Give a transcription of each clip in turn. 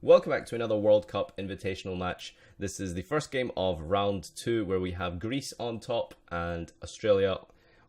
Welcome back to another World Cup Invitational match. This is the first game of round 2 where we have Greece on top and Australia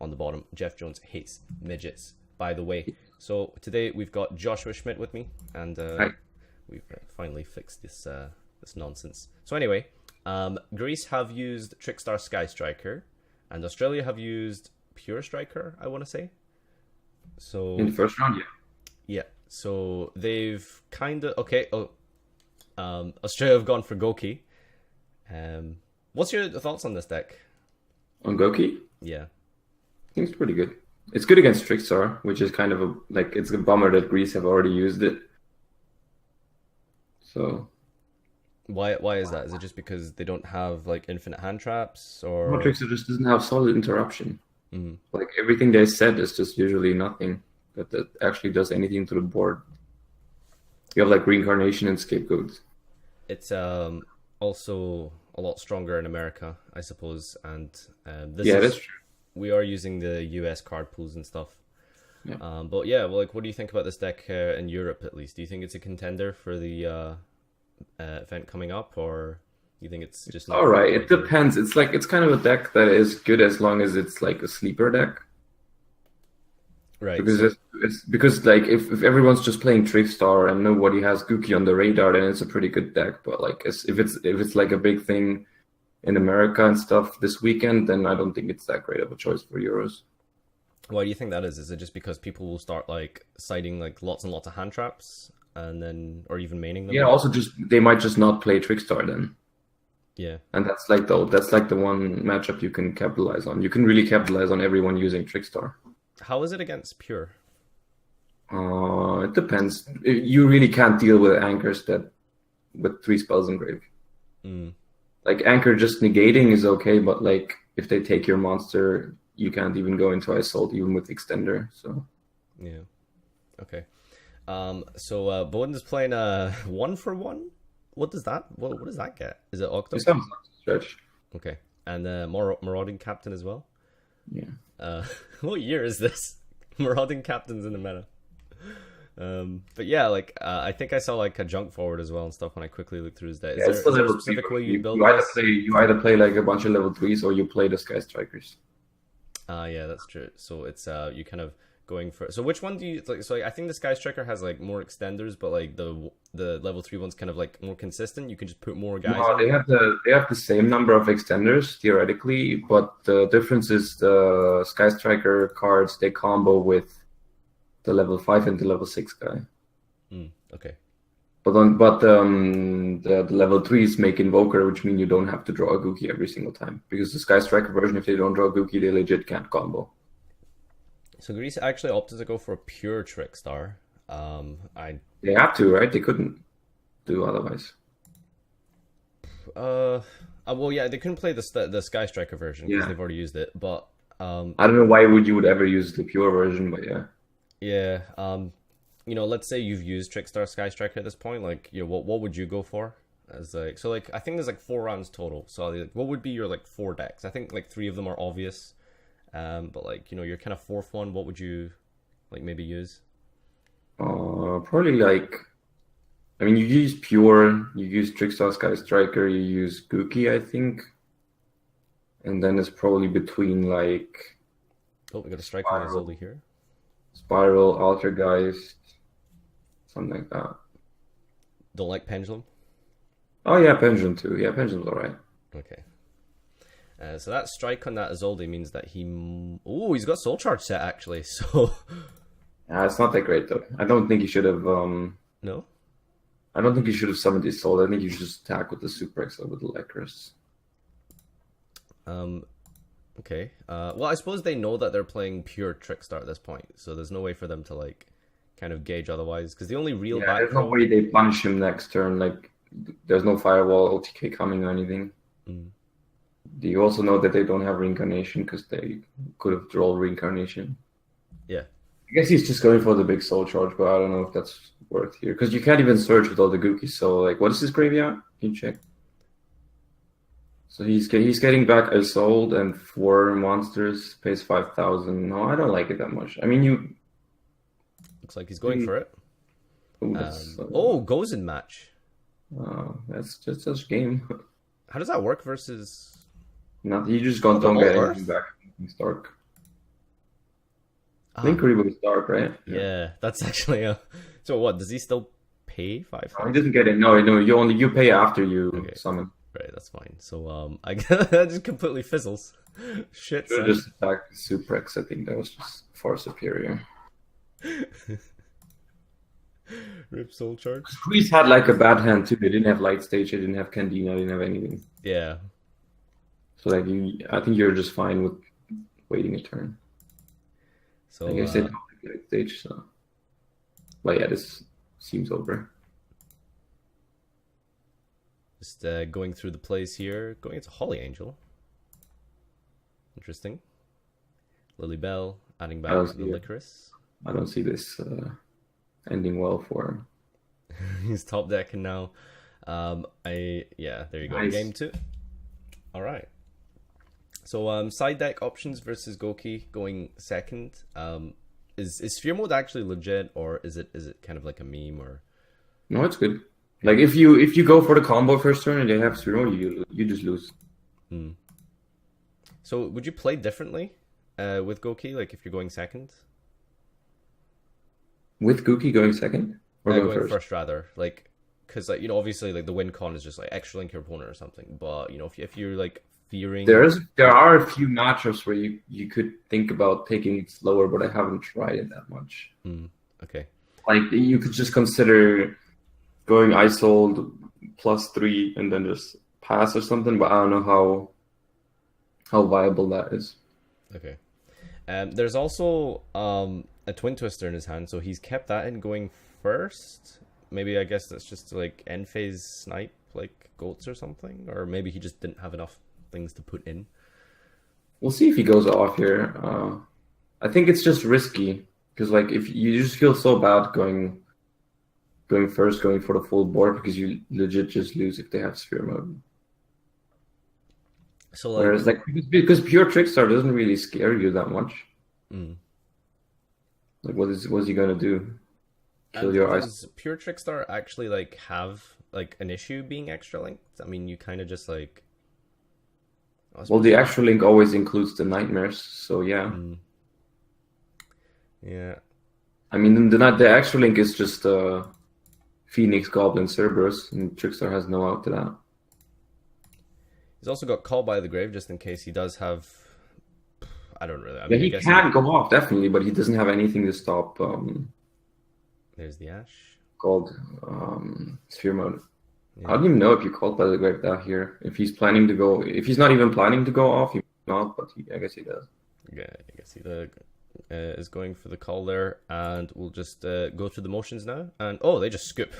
on the bottom. Jeff Jones hates midgets, by the way. So today we've got Joshua Schmidt with me, and we've finally fixed this this nonsense. So anyway, Greece have used Trickstar Sky Striker, and Australia have used Pure Striker, I want to say. So In the first round, yeah. yeah, so they've kind of Australia have gone for Gouki. What's your thoughts on this deck? On Gouki, Yeah, I think it's pretty good. It's good against Trickstar, which is kind of it's a bummer that Greece have already used it. So, why is that? Is it just because they don't have like infinite hand traps, well, or Trickstar just doesn't have solid interruption. Mhm. Like everything they said is just usually nothing that actually does anything to the board. You have like reincarnation and scapegoats. It's also a lot stronger in America, I suppose, and this Yeah, is that's true. we are using the US card pools and stuff. Yeah. But yeah, well, like, what do you think about this deck in Europe at least? Do you think it's a contender for the event coming up, or you think it's just not All right, quite it here? depends. It's kind of a deck that is good as long as it's like a sleeper deck. Right. Because So, it's because like if everyone's just playing Trickstar and nobody has Gouki on the radar, then it's a pretty good deck. But like if it's like a big thing in America and stuff this weekend, then I don't think it's that great of a choice for Euros. why do you think that is? Is it just because people will start like citing like lots and lots of hand traps, and then or even maining them? Yeah, also just they might just not play Trickstar then, Yeah. and that's like the one matchup you can capitalize on. You can really capitalize on everyone using Trickstar. How is it against Pure? It depends. You really can't deal with anchors that with 3 spells engraved. Mm, Like anchor just negating is okay, but like if they take your monster, you can't even go into Assault even with extender. So yeah. Okay. So Bowden is playing a 1-for-1. What does that? What does that get? Is it Octo? it sounds like a stretch. Okay. And Marauding Captain as well. Yeah. What year is this? Marauding Captain's in the meta. But yeah, like I think I saw like a junk forward as well and stuff when I quickly looked through his deck. Yeah, it's the Is there a level three. specific way you You, build you either this? play like a bunch of level 3s or you play the Sky Strikers. Yeah, that's true. So it's you kind of going for. So which one do you like? So like, I think the Sky Striker has like more extenders, but like the level 3 one's kind of like more consistent. You can just put more guys No, in. they have the same number of extenders theoretically, but the difference is the Sky Striker cards they combo with the level 5 and the level 6 guy. Okay. But the level 3s make Invoker, which mean you don't have to draw a Gouki every single time. Because the Sky Striker version, if they don't draw a Gouki, they legit can't combo. So Greece actually opted to go for a pure Trickstar. I They have to, right? They couldn't do otherwise. well, yeah, they couldn't play the Sky Striker version because Yeah. they've already used it. But I don't know why you would ever use the pure version, but yeah. yeah, you know, let's say you've used Trickstar Sky Striker at this point. Like, you know, what would you go for? As like, so like I think there's like 4 rounds total. So like, what would be your like 4 decks? I think like 3 of them are obvious. But like, you know, your kind of 4th one, what would you like maybe use? Probably like, I mean, you use pure, you use Trickstar Sky Striker, you use Gouki, I think. And then it's probably between like Oh, we got a strike on Zoldy here. Spiral, Altergeist, something like that. Don't like Pendulum. Oh yeah, Pendulum too. Yeah, Pendulum's alright. Okay. So that strike on that Izolde means that he's got Soul Charge set actually. So Yeah, it's not that great though. I don't think you should have. no. I don't think you should have summoned his soul. I think you should just attack with the Super XL with the Lecrus. Okay. Well, I suppose they know that they're playing pure Trickstar at this point, so there's no way for them to like kind of gauge otherwise. Because the only real Yeah, back there's no row. way they punish him next turn. Like, there's no Firewall OTK coming or anything. Mm. Do you also know that they don't have Reincarnation because they could have drawn Reincarnation? Yeah. I guess he's just going for the big Soul Charge, but I don't know if that's worth here because you can't even search with all the Gookies. So, like, what is his graveyard? Can you check? So he's getting back a soul and 4 monsters, pays 5,000. No, I don't like it that much. I mean, Looks like he's going for it. Ooh, that's, Goes in match. That's just such game. How does that work versus? Not you just Oh, they're don't all get anything Earth. back. It's dark. I Ah, think Karibo is dark, right? yeah, that's actually a. So what? Does he still pay five No, he five? doesn't get it. No, no, you pay after you Okay, summon. right, that's fine. So that just completely fizzles. Shit, Should have son. just attacked Suprex. I think that was just far superior. Rip soul charge. Greece had like a bad hand too. They didn't have light stage. They didn't have Candina. They didn't have anything. Yeah. So like I think you're just fine with waiting a turn. So I guess they don't have light stage. So, but yeah, this seems over. just going through the plays here. Going into Holly Angel. Interesting. Lily Bell adding back the Licorice. I don't see this ending well for him. He's top decking now. Yeah, there you go. Nice. Game 2. All right. So side deck options versus Gouki going second. Is Sphere Mode actually legit, or is it kind of like a meme? Or No, it's good. Like if you go for the combo first turn and they have zero, you just lose. So would you play differently with Gouki? Like if you're going second? With Gouki going second or Going first rather. Like because like obviously like the win con is just like extra link your opponent or something. But if you're like fearing, there are a few matchups where you could think about taking it slower, but I haven't tried it that much. Okay. Like you could just consider going isold +3 and then just pass or something, but I don't know how viable that is. Okay. There's also a Twin Twister in his hand, so he's kept that in going first. Maybe I guess that's just to, like end phase snipe like goats or something, or maybe he just didn't have enough things to put in. We'll see if he goes off here. I think it's just risky because like if you just feel so bad going first, going for the full board because you legit just lose if they have sphere mode. So like, whereas like because pure Trickstar doesn't really scare you that much. Like what's he gonna do? Kill your eyes? Does pure Trickstar actually like have like an issue being extra linked? I mean, you kind of just like. Well, the extra link always includes the nightmares, so yeah. Yeah. I mean, the extra link is just Phoenix, Goblin, Cerberus, and Trickstar has no out to that. He's also got Call by the Grave just in case he does have. I don't really. I Yeah, mean, he can go off definitely, but he doesn't have anything to stop. There's the Ash. Called Sphere Mode. Yeah. I don't even know if you called by the Grave that here. If he's planning to go, if he's not even planning to go off, he might not, but I guess he does. Yeah, I guess he is going for the call there, and we'll just go through the motions now. And oh, they just scoop.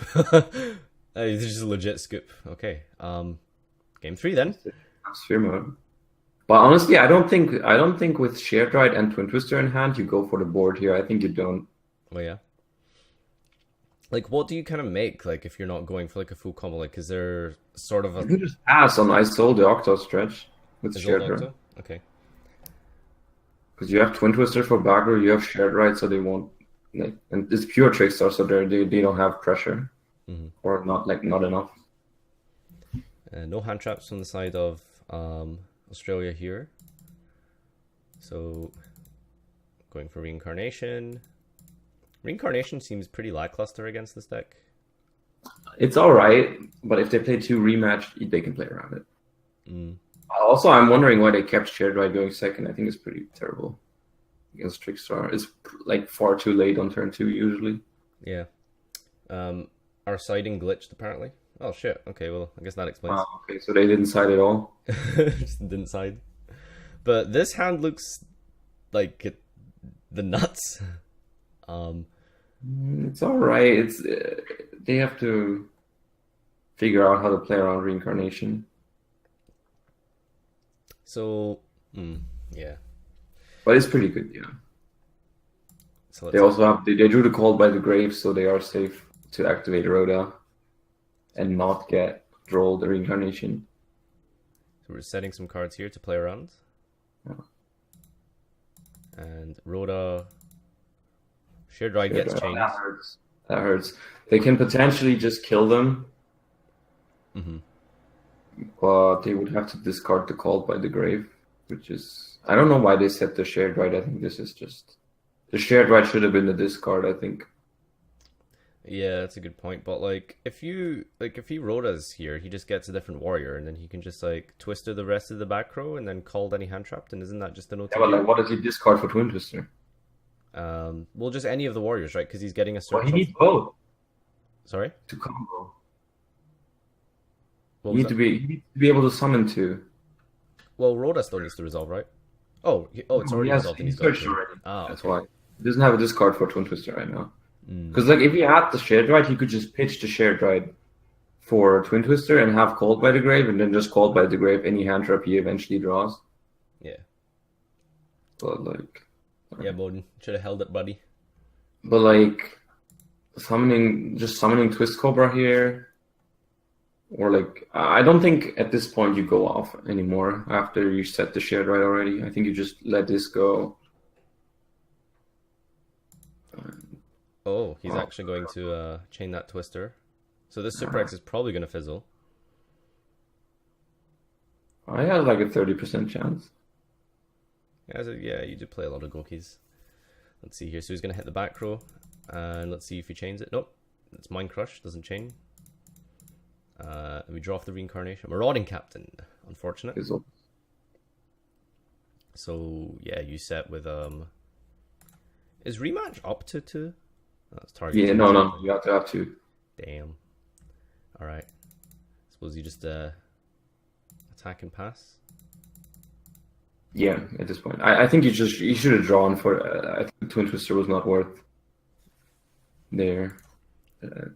This is a legit scoop. Okay. Game 3 then. Sphere Mode. But honestly, I don't think with Shared Ride and Twin Twister in hand you go for the board here. I think you don't. Oh yeah. Like, what do you kind of make? Like, if you're not going for like a full combo, like, is there sort of a? You can just pass on I sold the Octo stretch with Shared Ride. Okay. Because you have Twin Twister for backer, you have Shared Ride, so they won't. Like, and it's pure Trickstar, so they don't have pressure, or not enough. No hand traps from the side of Australia here. So going for Reincarnation. Reincarnation seems pretty lackluster against this deck. It's all right, but if they play 2 rematch, they can play around it. Also, I'm wondering why they kept Shared Ride going second. I think it's pretty terrible against Trickstar. It's like far too late on turn 2 usually. Yeah. Our siding glitched apparently. Oh shit. Okay, well I guess that explains. Wow, okay, so they didn't side at all. Just didn't side. But this hand looks like the nuts. It's all right. It's they have to figure out how to play around Reincarnation. So, yeah. But it's pretty good, yeah. So they also have they drew the Call by the Grave, so they are safe to activate Rhoda and not get draw the Reincarnation. So we're setting some cards here to play around. Yeah. And Rhoda. Shared Ride gets changed. That hurts. They can potentially just kill them Mm-hmm. But they would have to discard the Called by the Grave, which is... I don't know why they set the shared right. I think this is just... The shared right should have been the discard, I think. Yeah, that's a good point. But like, if he Rhoda's here, he just gets a different warrior, and then he can just like Twister the rest of the back row, and then called any hand trapped. And isn't that just an OTG? Yeah, but like, what does he discard for Twin Twister? Well, just any of the warriors, right? Because he's getting a Well, search. he needs both Sorry. to combo. What You was need to be, you need to be able to summon two. Well, Rhoda still needs to resolve, right? Oh, it's already resolved. And He's he's got searched two. already. Ah, That's okay. why. He doesn't have a discard for Twin Twister right now. Mm. Because like if he had the shared right, he could just pitch the shared right for Twin Twister and have Called by the Grave, and then just Called by the Grave any hand trap he eventually draws. Yeah. But like... Yeah, Bowden. Should have held it, buddy. But like summoning Twist Cobra here, or like I don't think at this point you go off anymore after you set the shared right already. I think you just let this go. Oh, he's actually going to chain that Twister. So this Super X is probably going to fizzle. I had like a 30% chance. Yeah, you did play a lot of Goukis. Let's see here. So he's going to hit the back row. And let's see if he chains it. Nope. It's Mind Crush. Doesn't chain. We draw off the Reincarnation. Marauding Captain. Unfortunate. Fizzle. So, yeah, you set with... Is Rematch up to 2? That's target. Yeah, no. You have to have two. Damn. Alright. Suppose you just attack and pass? Yeah, at this point. I think you should have drawn for... I think Twin Twister was not worth there.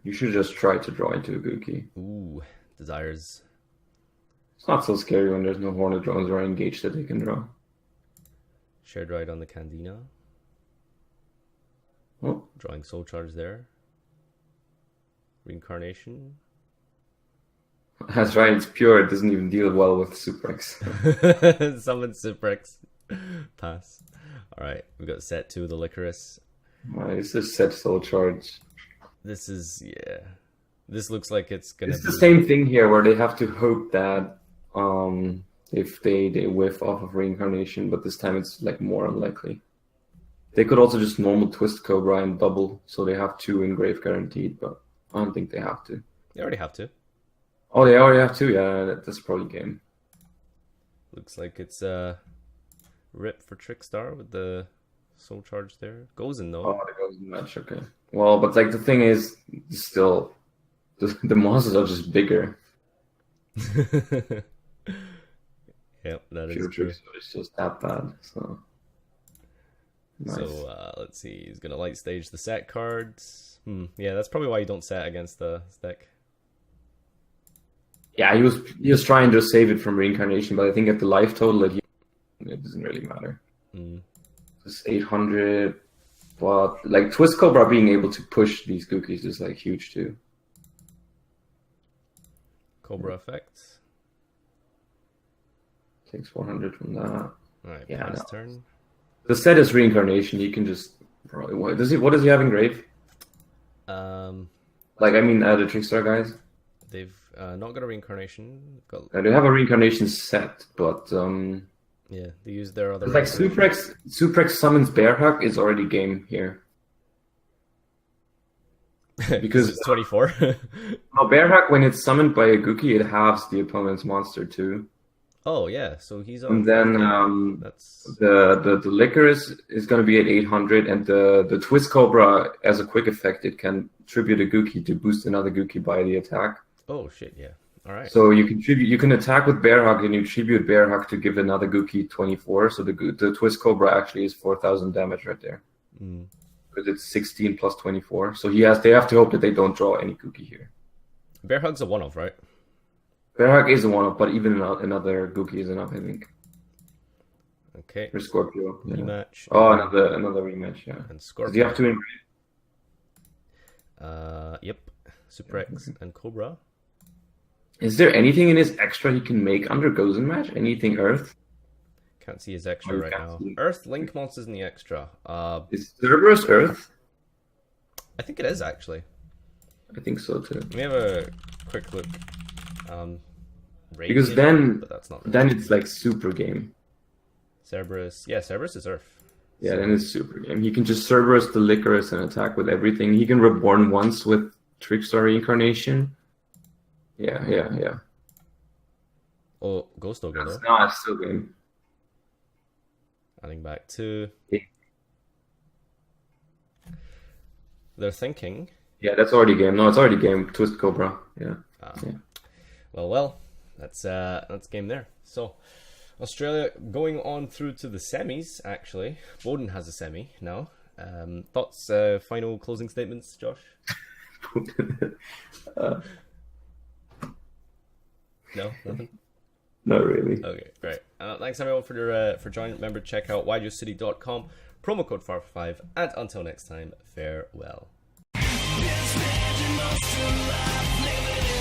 You should just try to draw into a Gouki. Ooh, Desires. It's not so scary when there's no Hornet drones or engaged that they can draw. Shared right on the Candina. Oh. Drawing Soul Charge there. Reincarnation. That's right, it's pure. It doesn't even deal well with Super X. Summon Super X. Pass. Alright, we got set 2 of the Licorice. It's just set Soul Charge. This is, yeah. This looks like it's gonna It's the same thing here where they have to hope that if they whiff off of Reincarnation, but this time it's like more unlikely. They could also just normal Twist Cobra and double, so they have 2 in Grave guaranteed, but I don't think they have to. They already have to. Oh, they already have 2? Yeah, that's probably game. Looks like it's rip for Trickstar with the Soul Charge there. Goes in though. Oh, it goes in match, okay. Well, but like the thing is, still, the monsters are just bigger. Yep, that is Pure true. Trickstar is just that bad, so... Nice. So let's see, he's gonna light stage the set cards. Yeah, that's probably why you don't set against the deck. Yeah, he was trying to save it from Reincarnation, but I think at the life total it doesn't really matter. It's 800, but like Twist Cobra being able to push these Goukis is like huge too. Cobra effects. Takes 400 from that. Alright, Yeah, pass no. turn. The set is Reincarnation. He can just probably what does he have in Grave? Like I mean, the Trickstar guys. They've not got a Reincarnation. Got, They have a Reincarnation set, but yeah, they use their other. like Super X summons Bear Hug is already game here. Because it's 24. no, Bear Hug when it's summoned by a Gouki, it halves the opponent's monster too. Oh yeah, so he's on. And then that's the Licorice is going to be at 800, and the Twist Cobra, as a quick effect, it can tribute a Gouki to boost another Gouki by the attack. oh shit, yeah. All right. So you can attack with Bear Hug and you tribute Bear Hug to give another Gouki 24. So the Twist Cobra actually is 4,000 damage right there. Because it's 16 plus 24. So they have to hope that they don't draw any Gouki here. Bear Hug's a one-off, right? Bear Hug is a one-off, but even another Gouki is enough, I think. Okay. For Scorpio. Yeah. Rematch. Oh, another rematch, yeah. And Do Scorpio. you have to in Yep. Super X and Cobra. Is there anything in his extra he can make under Gozen match? Anything Earth? Can't see his extra Oh, right can't now. see. Earth Link monsters in the extra. Is Cerberus Earth? I think it is actually. I think so too. Let me have a quick look. Because Radiant, then but that's not then it's like super game. Cerberus. Yeah, Cerberus is Earth. Yeah, So- then it's super game. He can just Cerberus the Licorice and attack with everything. He can reborn once with Trickstar reincarnation. Yeah. Oh, Ghost Ogre though. No, it's still game. Adding back 2. Yeah. They're thinking. Yeah, that's already game. No, it's already game. Twist Cobra. Yeah. Yeah. Well, that's game there. So, Australia going on through to the semis. Actually, Bowden has a semi now. Thoughts? Final closing statements, Josh? No, nothing. Not really. Okay, great. Thanks everyone for joining. Remember, check out whyjustcity.com, promo code FarfaYGO, and until next time, farewell. Yes, man, you must have lived it.